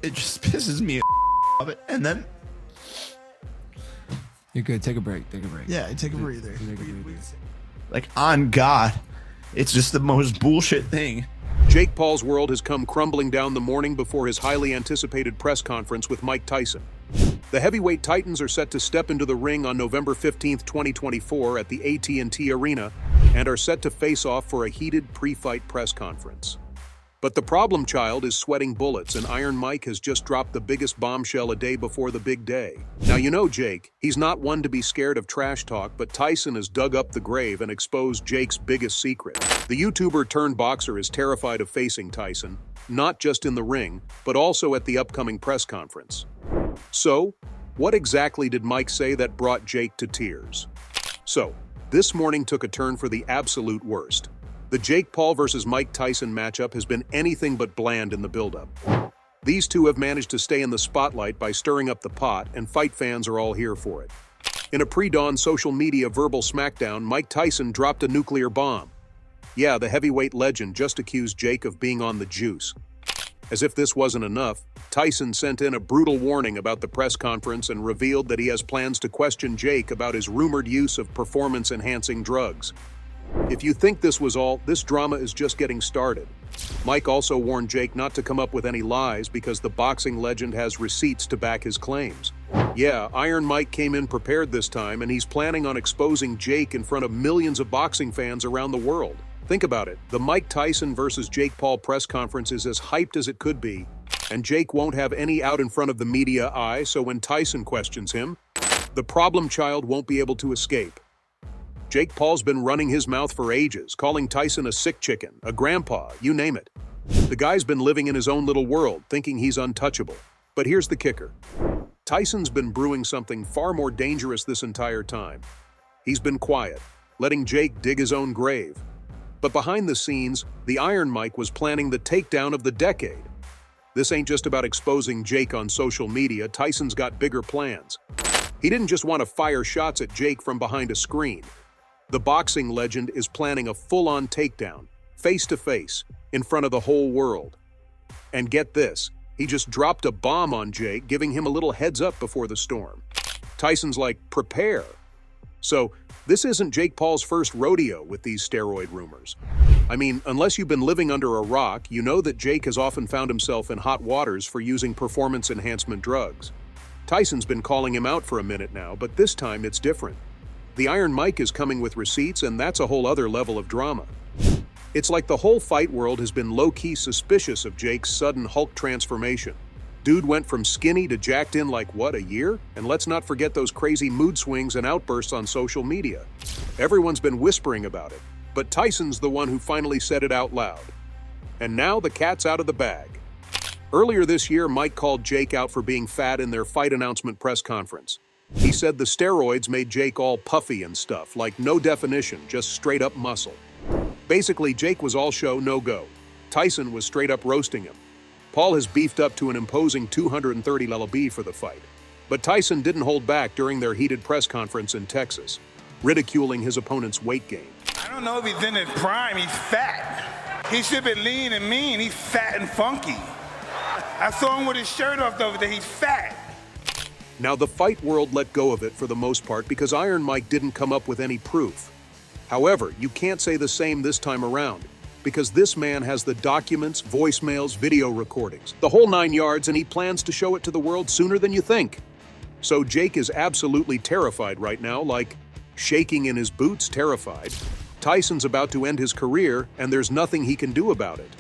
It just pisses me off. And then you're good. Take a break. Take a break. Yeah, take a breather. Take a breather. Like, on God, it's just the most bullshit thing. Jake Paul's world has come crumbling down the morning before his highly anticipated press conference with Mike Tyson. The heavyweight Titans are set to step into the ring on November 15, 2024 at the AT&T Arena and are set to face off for a heated pre-fight press conference. But the problem child is sweating bullets, and Iron Mike has just dropped the biggest bombshell a day before the big day. Now, you know Jake. He's not one to be scared of trash talk, but Tyson has dug up the grave and exposed Jake's biggest secret. The YouTuber turned boxer is terrified of facing Tyson, not just in the ring, but also at the upcoming press conference. So, what exactly did Mike say that brought Jake to tears? So, this morning took a turn for the absolute worst. The Jake Paul versus Mike Tyson matchup has been anything but bland in the buildup. These two have managed to stay in the spotlight by stirring up the pot, and fight fans are all here for it. In a pre-dawn social media verbal smackdown, Mike Tyson dropped a nuclear bomb. Yeah, the heavyweight legend just accused Jake of being on the juice. As if this wasn't enough, Tyson sent in a brutal warning about the press conference and revealed that he has plans to question Jake about his rumored use of performance-enhancing drugs. If you think this was all, this drama is just getting started. Mike also warned Jake not to come up with any lies because the boxing legend has receipts to back his claims. Yeah, Iron Mike came in prepared this time, and he's planning on exposing Jake in front of millions of boxing fans around the world. Think about it. The Mike Tyson versus Jake Paul press conference is as hyped as it could be, and Jake won't have any out in front of the media eye, so when Tyson questions him, the problem child won't be able to escape. Jake Paul's been running his mouth for ages, calling Tyson a sick chicken, a grandpa, you name it. The guy's been living in his own little world, thinking he's untouchable. But here's the kicker. Tyson's been brewing something far more dangerous this entire time. He's been quiet, letting Jake dig his own grave. But behind the scenes, the Iron Mike was planning the takedown of the decade. This ain't just about exposing Jake on social media. Tyson's got bigger plans. He didn't just want to fire shots at Jake from behind a screen. The boxing legend is planning a full-on takedown, face-to-face, in front of the whole world. And get this, he just dropped a bomb on Jake, giving him a little heads up before the storm. Tyson's like, prepare. So, this isn't Jake Paul's first rodeo with these steroid rumors. I mean, unless you've been living under a rock, you know that Jake has often found himself in hot waters for using performance enhancement drugs. Tyson's been calling him out for a minute now, but this time it's different. The Iron Mike is coming with receipts, and that's a whole other level of drama. It's like the whole fight world has been low-key suspicious of Jake's sudden Hulk transformation. Dude went from skinny to jacked in like, what, a year? And let's not forget those crazy mood swings and outbursts on social media. Everyone's been whispering about it, but Tyson's the one who finally said it out loud. And now the cat's out of the bag. Earlier this year, Mike called Jake out for being fat in their fight announcement press conference. He said the steroids made Jake all puffy and stuff, like no definition, just straight up muscle. Basically, Jake was all show, no go. Tyson was straight up roasting him. Paul has beefed up to an imposing 230 lb for the fight. But Tyson didn't hold back during their heated press conference in Texas, ridiculing his opponent's weight gain. I don't know if he's in his prime, he's fat. He should be lean and mean, he's fat and funky. I saw him with his shirt off over there, he's fat. Now, the fight world let go of it for the most part because Iron Mike didn't come up with any proof. However, you can't say the same this time around, because this man has the documents, voicemails, video recordings, the whole 9 yards, and he plans to show it to the world sooner than you think. So Jake is absolutely terrified right now, like shaking in his boots, terrified. Tyson's about to end his career, and there's nothing he can do about it.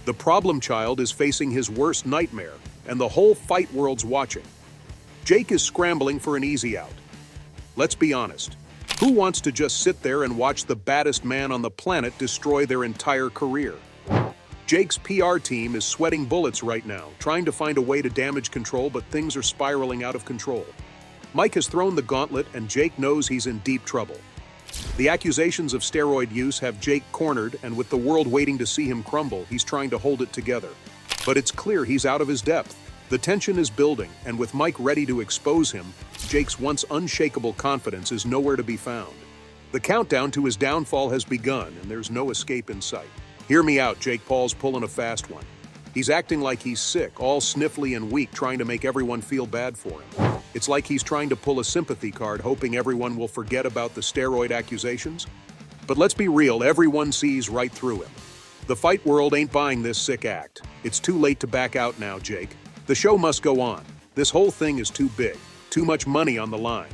The problem child is facing his worst nightmare, and the whole fight world's watching. Jake is scrambling for an easy out. Let's be honest. Who wants to just sit there and watch the baddest man on the planet destroy their entire career? Jake's PR team is sweating bullets right now, trying to find a way to damage control, but things are spiraling out of control. Mike has thrown the gauntlet, and Jake knows he's in deep trouble. The accusations of steroid use have Jake cornered, and with the world waiting to see him crumble, he's trying to hold it together. But it's clear he's out of his depth. The tension is building, and with Mike ready to expose him, Jake's once unshakable confidence is nowhere to be found. The countdown to his downfall has begun, and there's no escape in sight. Hear me out, Jake Paul's pulling a fast one. He's acting like he's sick, all sniffly and weak, trying to make everyone feel bad for him. It's like he's trying to pull a sympathy card, hoping everyone will forget about the steroid accusations. But let's be real, everyone sees right through him. The fight world ain't buying this sick act. It's too late to back out now, Jake. The show must go on. This whole thing is too big. Too much money on the line.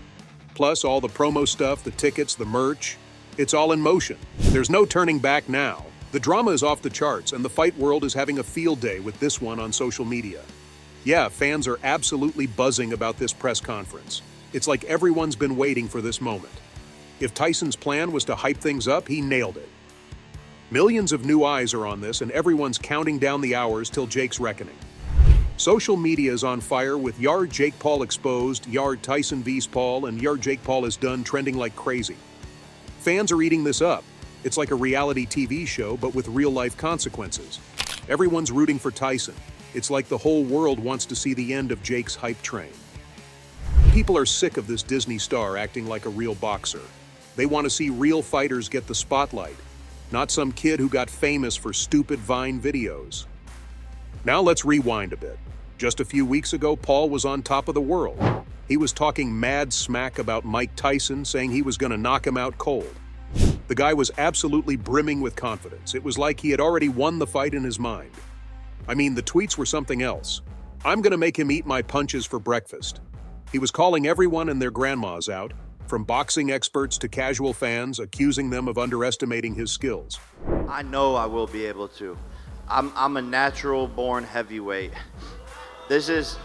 Plus all the promo stuff, the tickets, the merch. It's all in motion. There's no turning back now. The drama is off the charts, and the fight world is having a field day with this one on social media. Yeah, fans are absolutely buzzing about this press conference. It's like everyone's been waiting for this moment. If Tyson's plan was to hype things up, he nailed it. Millions of new eyes are on this, and everyone's counting down the hours till Jake's reckoning. Social media is on fire with Yard Jake Paul exposed, Yard Tyson vs Paul, and Yard Jake Paul is done trending like crazy. Fans are eating this up. It's like a reality TV show, but with real-life consequences. Everyone's rooting for Tyson. It's like the whole world wants to see the end of Jake's hype train. People are sick of this Disney star acting like a real boxer. They want to see real fighters get the spotlight, not some kid who got famous for stupid Vine videos. Now let's rewind a bit. Just a few weeks ago, Paul was on top of the world. He was talking mad smack about Mike Tyson, saying he was going to knock him out cold. The guy was absolutely brimming with confidence. It was like he had already won the fight in his mind. I mean, the tweets were something else. I'm going to make him eat my punches for breakfast. He was calling everyone and their grandmas out, from boxing experts to casual fans, accusing them of underestimating his skills. I know I will be able to. I'm a natural-born heavyweight. This is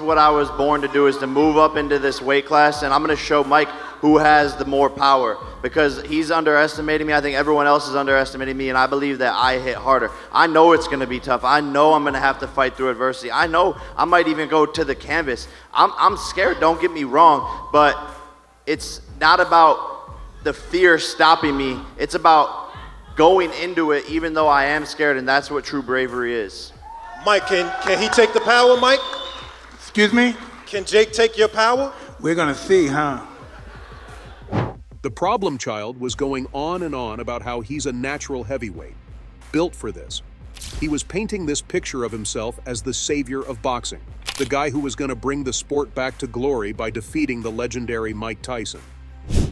what I was born to do, is to move up into this weight class, and I'm going to show Mike who has the more power, because he's underestimating me. I think everyone else is underestimating me, and I believe that I hit harder. I know it's going to be tough. I know I'm going to have to fight through adversity. I know I might even go to the canvas. I'm scared, don't get me wrong, but it's not about the fear stopping me. It's about going into it even though I am scared, and that's what true bravery is. Mike, can he take the power, Mike? Excuse me? Can Jake take your power? We're gonna see, huh? The problem child was going on and on about how he's a natural heavyweight, built for this. He was painting this picture of himself as the savior of boxing, the guy who was going to bring the sport back to glory by defeating the legendary Mike Tyson.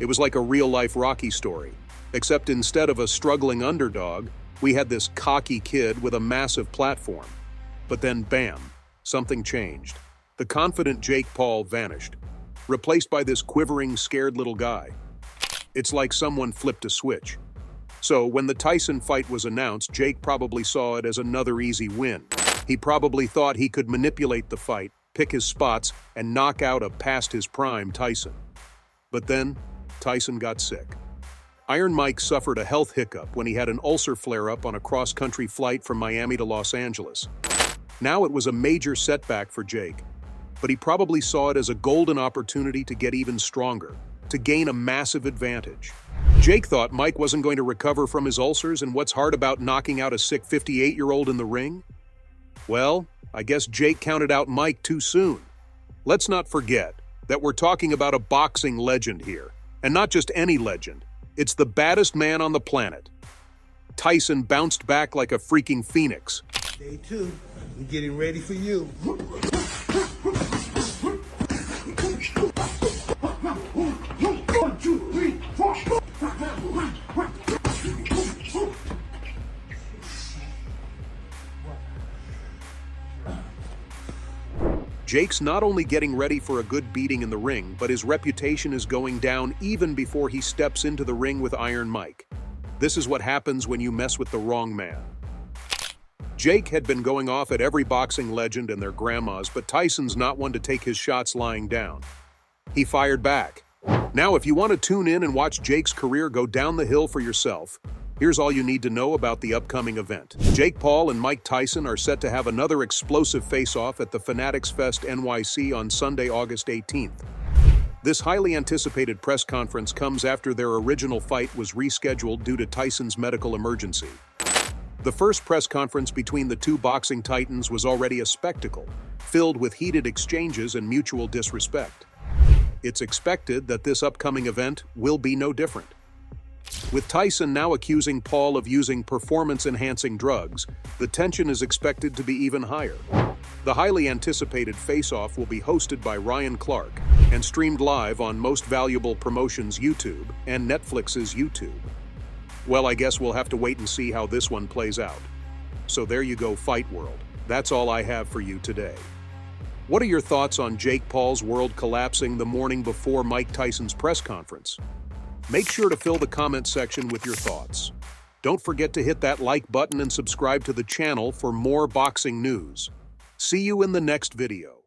It was like a real-life Rocky story, except instead of a struggling underdog, we had this cocky kid with a massive platform. But then, bam, something changed. The confident Jake Paul vanished, replaced by this quivering, scared little guy. It's like someone flipped a switch. So when the Tyson fight was announced, Jake probably saw it as another easy win. He probably thought he could manipulate the fight, pick his spots, and knock out a past his prime Tyson. But then, Tyson got sick. Iron Mike suffered a health hiccup when he had an ulcer flare-up on a cross-country flight from Miami to Los Angeles. Now it was a major setback for Jake, but he probably saw it as a golden opportunity to get even stronger, to gain a massive advantage. Jake thought Mike wasn't going to recover from his ulcers, and what's hard about knocking out a sick 58-year-old in the ring? Well, I guess Jake counted out Mike too soon. Let's not forget that we're talking about a boxing legend here, and not just any legend. It's the baddest man on the planet. Tyson bounced back like a freaking phoenix. Day two, we're getting ready for you. Jake's not only getting ready for a good beating in the ring, but his reputation is going down even before he steps into the ring with Iron Mike. This is what happens when you mess with the wrong man. Jake had been going off at every boxing legend and their grandmas, but Tyson's not one to take his shots lying down. He fired back. Now, if you want to tune in and watch Jake's career go down the hill for yourself, here's all you need to know about the upcoming event. Jake Paul and Mike Tyson are set to have another explosive face-off at the Fanatics Fest NYC on Sunday, August 18th. This highly anticipated press conference comes after their original fight was rescheduled due to Tyson's medical emergency. The first press conference between the two boxing titans was already a spectacle, filled with heated exchanges and mutual disrespect. It's expected that this upcoming event will be no different. With Tyson now accusing Paul of using performance-enhancing drugs, the tension is expected to be even higher. The highly anticipated face-off will be hosted by Ryan Clark and streamed live on Most Valuable Promotions YouTube and Netflix's YouTube. Well, I guess we'll have to wait and see how this one plays out. So there you go, Fight World. That's all I have for you today. What are your thoughts on Jake Paul's world collapsing the morning before Mike Tyson's press conference? Make sure to fill the comment section with your thoughts. Don't forget to hit that like button and subscribe to the channel for more boxing news. See you in the next video.